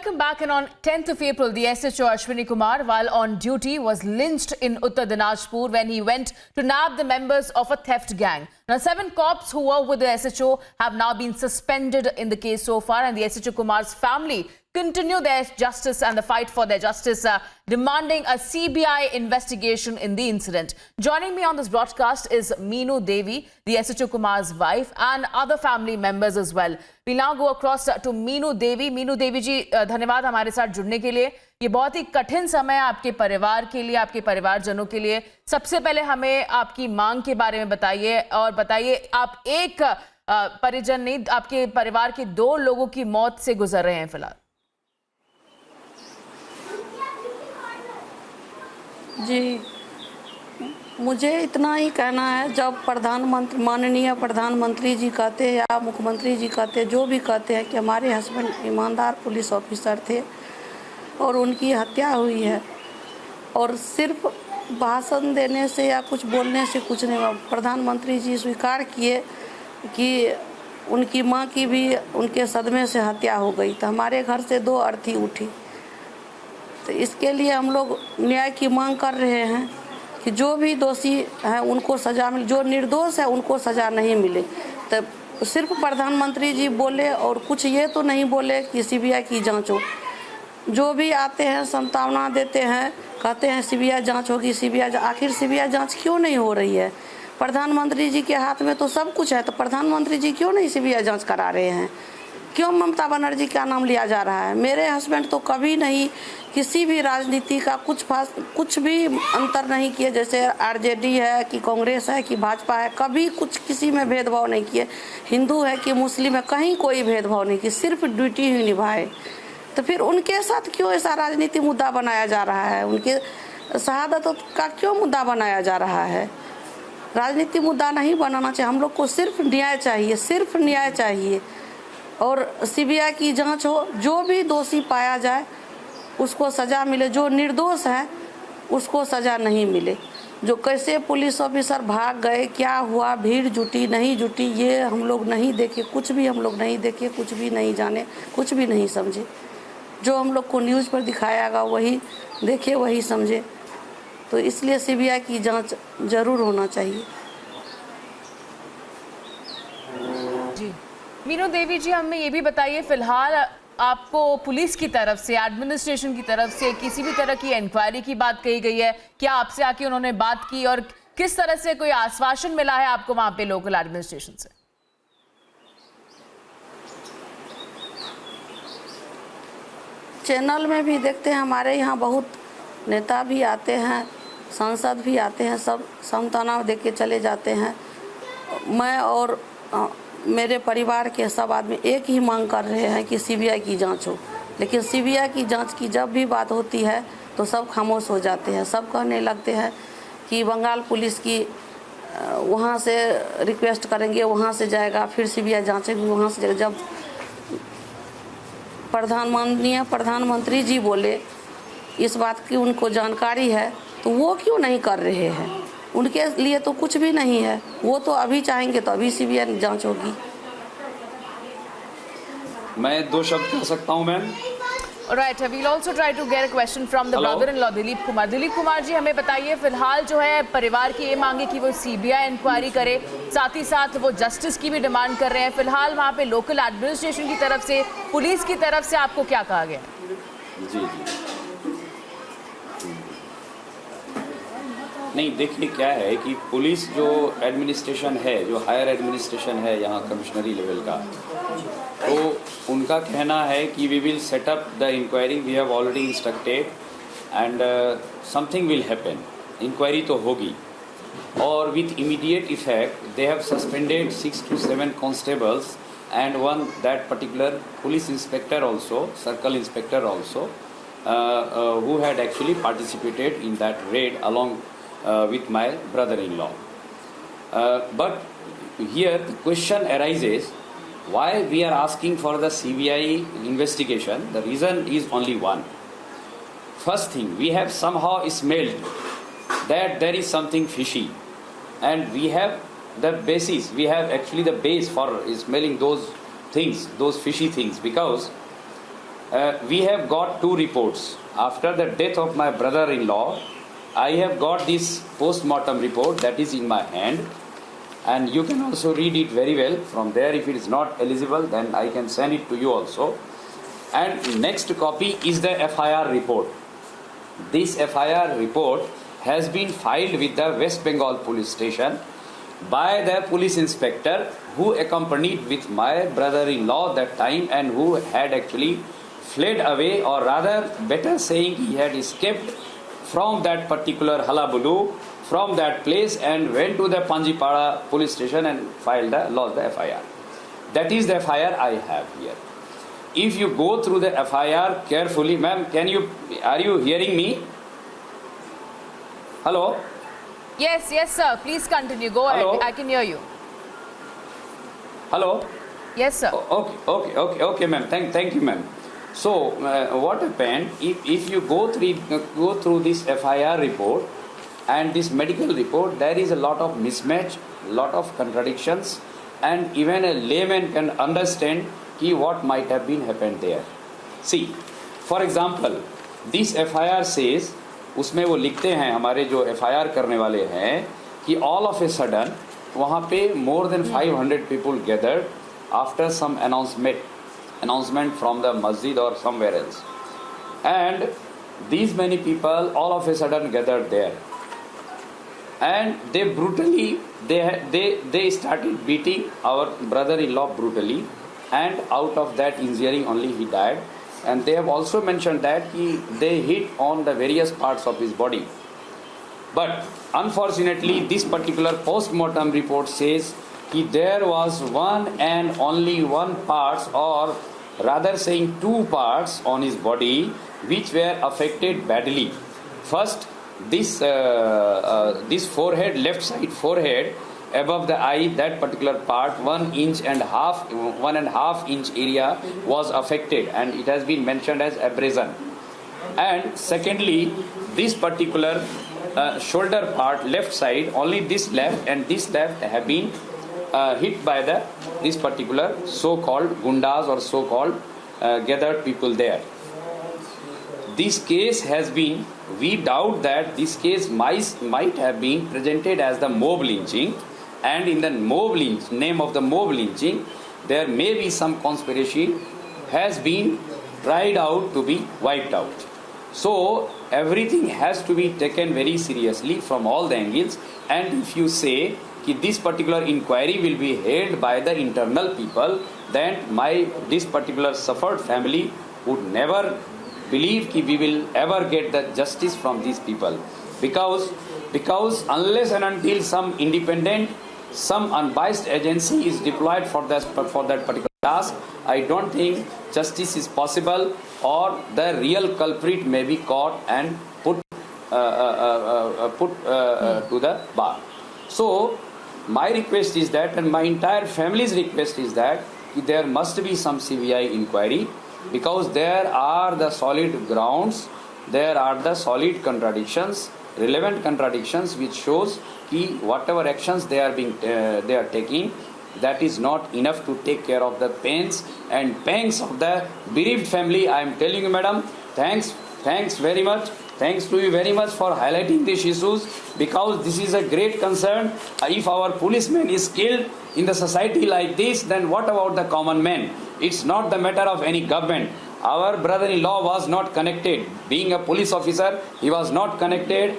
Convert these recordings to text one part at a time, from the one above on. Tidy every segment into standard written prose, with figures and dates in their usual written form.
Welcome back. And on 10th of April, the SHO Ashwini Kumar, while on duty, was lynched in Uttar Dinajpur when he went to nab the members of a theft gang. Now, 7 cops who were with the SHO have now been suspended in the case so far, and the SHO Kumar's family continue their justice and the fight for their justice, demanding a CBI investigation in the incident. Joining me on this broadcast is Meenu Devi, the SHO Kumar's wife, and other family members as well. We'll now go across to Meenu Devi. Meenu Devi जी, धन्यवाद हमारे साथ जुड़ने के लिए। ये बहुत ही कठिन समय है आपके परिवार के लिए, आपके परिवारजनों के लिए। सबसे पहले हमें आपकी मांग के बारे में बताइए, और बताइए आप एक परिजन नहीं, आपके परिवार के 2 लोगों की मौत से गुजर रहे हैं फिलहाल। जी, मुझे इतना ही कहना है, जब प्रधानमंत्री, माननीय प्रधानमंत्री जी कहते हैं या मुख्यमंत्री जी कहते हैं, जो भी कहते हैं कि हमारे हस्बैंड ईमानदार पुलिस ऑफिसर थे और उनकी हत्या हुई है, और सिर्फ भाषण देने से या कुछ बोलने से कुछ नहीं हुआ। प्रधानमंत्री जी स्वीकार किए कि उनकी मां की भी उनके सदमे से हत्या हो गई, तो हमारे घर से 2 अर्थी उठी। तो इसके लिए हम लोग न्याय की मांग कर रहे हैं कि जो भी दोषी हैं उनको सज़ा मिले, जो निर्दोष है उनको सज़ा नहीं मिले। तो सिर्फ प्रधानमंत्री जी बोले और कुछ ये तो नहीं बोले कि सीबीआई की जांच हो। जो भी आते हैं संतावना देते हैं, कहते हैं सीबीआई जांच होगी, आखिर सीबीआई जांच क्यों नहीं हो रही है? प्रधानमंत्री जी के हाथ में तो सब कुछ है, तो प्रधानमंत्री जी क्यों नहीं सीबीआई जांच करा रहे हैं? क्यों ममता बनर्जी का नाम लिया जा रहा है? मेरे हस्बैंड तो कभी नहीं किसी भी राजनीति का कुछ भी अंतर नहीं किए, जैसे आरजेडी है कि कांग्रेस है कि भाजपा है, कभी कुछ किसी में भेदभाव नहीं किए। हिंदू है कि मुस्लिम है, कहीं कोई भेदभाव नहीं किए, सिर्फ ड्यूटी ही निभाए। तो फिर उनके साथ क्यों ऐसा राजनीति मुद्दा बनाया जा रहा है? उनके शहादत का क्यों मुद्दा बनाया जा रहा है? राजनीति मुद्दा नहीं बनाना चाहिए। हम लोग को सिर्फ न्याय चाहिए, सिर्फ न्याय चाहिए, और सीबीआई की जांच हो। जो भी दोषी पाया जाए उसको सज़ा मिले, जो निर्दोष है उसको सज़ा नहीं मिले। जो कैसे पुलिस ऑफिसर भाग गए, क्या हुआ, भीड़ जुटी नहीं जुटी, ये हम लोग नहीं देखे, कुछ भी हम लोग नहीं देखे, कुछ भी नहीं जाने, कुछ भी नहीं समझे। जो हम लोग को न्यूज़ पर दिखाया गया वही देखे, वही समझे। तो इसलिए सीबीआई की जांच जरूर होना चाहिए। जी, मीनू देवी जी, हमें ये भी बताइए, फिलहाल आपको पुलिस की तरफ से, एडमिनिस्ट्रेशन की तरफ से किसी भी तरह की इंक्वायरी की बात कही गई है? क्या आपसे आके उन्होंने बात की, और किस तरह से कोई आश्वासन मिला है आपको वहां पे लोकल एडमिनिस्ट्रेशन से? चैनल में भी देखते हैं, हमारे यहाँ बहुत नेता भी आते हैं, सांसद भी आते हैं, सब सांत्वना दे के चले जाते हैं। मैं और मेरे परिवार के सब आदमी एक ही मांग कर रहे हैं कि सीबीआई की जांच हो, लेकिन सीबीआई की जांच की जब भी बात होती है तो सब खामोश हो जाते हैं। सब कहने लगते हैं कि बंगाल पुलिस की वहाँ से रिक्वेस्ट करेंगे, वहाँ से जाएगा, फिर सीबीआई जांचेगी, वहाँ से जाएगा। जब माननीय प्रधानमंत्री जी बोले इस बात की उनको जानकारी है, तो वो क्यों नहीं कर रहे हैं? उनके लिए तो कुछ भी नहीं है, वो तो अभी चाहेंगे तो अभी सीबीआई जांच होगी। मैं 2 शब्द कह सकता हूं ma'am. Alright, we'll also try to get a question from the brother-in-law Dilip Kumar. Dilip Kumar ji, हमें बताइए, फिलहाल जो है परिवार की ये मांगे कि वो सीबीआई इंक्वायरी करे, साथ ही साथ वो जस्टिस की भी डिमांड कर रहे हैं। फिलहाल वहाँ पे लोकल एडमिनिस्ट्रेशन की तरफ से, पुलिस की तरफ से आपको क्या कहा गया? जी नहीं, देखिए क्या है कि पुलिस जो एडमिनिस्ट्रेशन है, जो हायर एडमिनिस्ट्रेशन है यहाँ कमिश्नरी लेवल का, तो उनका कहना है कि we will set up the inquiry, we have already instructed and something will happen. Inquiry तो होगी, और with immediate effect they have suspended 6 to 7 constables and one that particular police inspector also, circle inspector also, who had actually participated in that raid along with my brother-in-law. But here the question arises, why we are asking for the CBI investigation? The reason is only one. First thing, we have somehow smelled that there is something fishy, and we have the basis, we have actually the base for smelling those things, those fishy things, because we have got two reports. After the death of my brother-in-law, I have got this post-mortem report that is in my hand, and you can also read it very well from there. If it is not eligible, then I can send it to you also. And next copy is the FIR report. This FIR report has been filed with the West Bengal police station by the police inspector who accompanied with my brother-in-law that time and who had actually fled away, or rather better saying he had escaped from that particular Halabulu, from that place, and went to the Panjipada police station and lodged the FIR. That is the FIR I have here. If you go through the FIR carefully, ma'am, are you hearing me? Hello? Yes, sir. Please continue. Go Hello? ahead. I can hear you. Hello? Yes, sir. Okay, ma'am. Thank you, ma'am. So, what happened, if you go through this FIR report and this medical report, there is a lot of mismatch, lot of contradictions, and even a layman can understand what might have been happened there. See, for example, this FIR says, उसमें वो लिखते हैं हमारे जो FIR करने वाले हैं कि all of a sudden वहाँ पे more than 500 people gathered after some announcement from the masjid or somewhere else, and these many people all of a sudden gathered there, and they brutally they started beating our brother-in-law brutally, and out of that injury only he died. And they have also mentioned that they hit on the various parts of his body. But unfortunately, this particular post-mortem report says that there was one and only one part, or rather saying two parts on his body which were affected badly. First, this forehead, left side forehead, above the eye, that particular part, 1.5 inch area was affected, and it has been mentioned as abrasion. And secondly, this particular shoulder part, left side, only this left and this left have been hit by this particular so-called gundas or so-called gathered people there. This case has been, we doubt that this case might have been presented as the mob lynching, and in the name of the mob lynching, there may be some conspiracy has been tried out to be wiped out. So everything has to be taken very seriously from all the angles, and if you say that this particular inquiry will be held by the internal people, then this particular suffered family would never believe that we will ever get the justice from these people, because unless and until some independent, some unbiased agency is deployed for that particular task, I don't think justice is possible, or the real culprit may be caught and put to the bar. So my request is that, and my entire family's request is that there must be some CBI inquiry, because there are the solid grounds, there are the solid contradictions, relevant contradictions, which shows that whatever actions they are taking, that is not enough to take care of the pains and pangs of the bereaved family. I am telling you, madam, thanks very much. Thanks to you very much for highlighting these issues, because this is a great concern. If our policeman is killed in the society like this, then what about the common man? It's not the matter of any government. Our brother-in-law was not connected. Being a police officer, he was not connected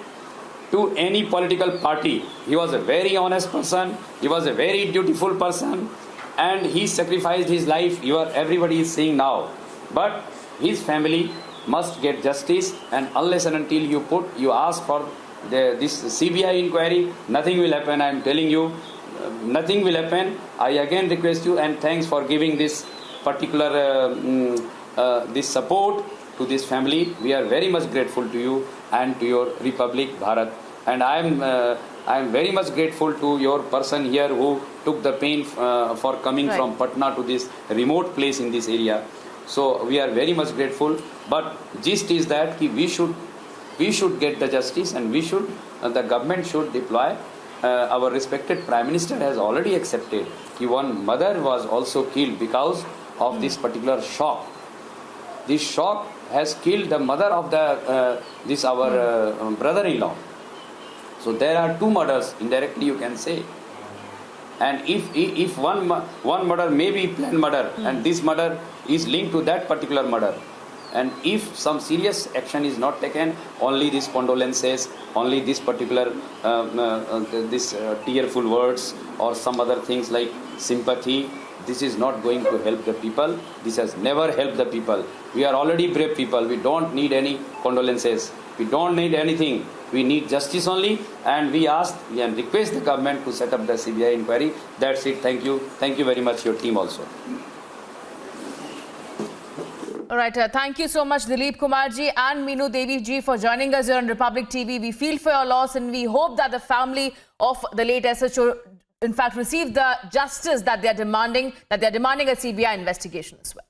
to any political party. He was a very honest person. He was a very dutiful person, and he sacrificed his life. Everybody is seeing now. But his family must get justice, and unless and until you ask for this CBI inquiry, nothing will happen. I am telling you, nothing will happen. I again request you, and thanks for giving this particular this support to this family. We are very much grateful to you and to your Republic Bharat, and I am very much grateful to your person here who took the pain for coming from Patna to this remote place in this area. So we are very much grateful. But gist is that we should get the justice, and the government should deploy. Our respected Prime Minister has already accepted that one mother was also killed because of this particular shock. this shock has killed the mother of the our brother-in-law. So there are two murders indirectly, you can say. And if one murder may be planned murder, and this murder is linked to that particular murder, and if some serious action is not taken, only these condolences, only this particular tearful words or some other things like sympathy, this is not going to help the people. This has never helped the people. We are already brave people. We don't need any condolences. We don't need anything. We need justice only, and we ask and request the government to set up the CBI inquiry. That's it. Thank you. Thank you very much, your team also. All right. Thank you so much, Dilip Kumar ji and Meenu Devi ji, for joining us here on Republic TV. We feel for your loss, and we hope that the family of the late SHO, in fact, receive the justice that they are demanding, a CBI investigation as well.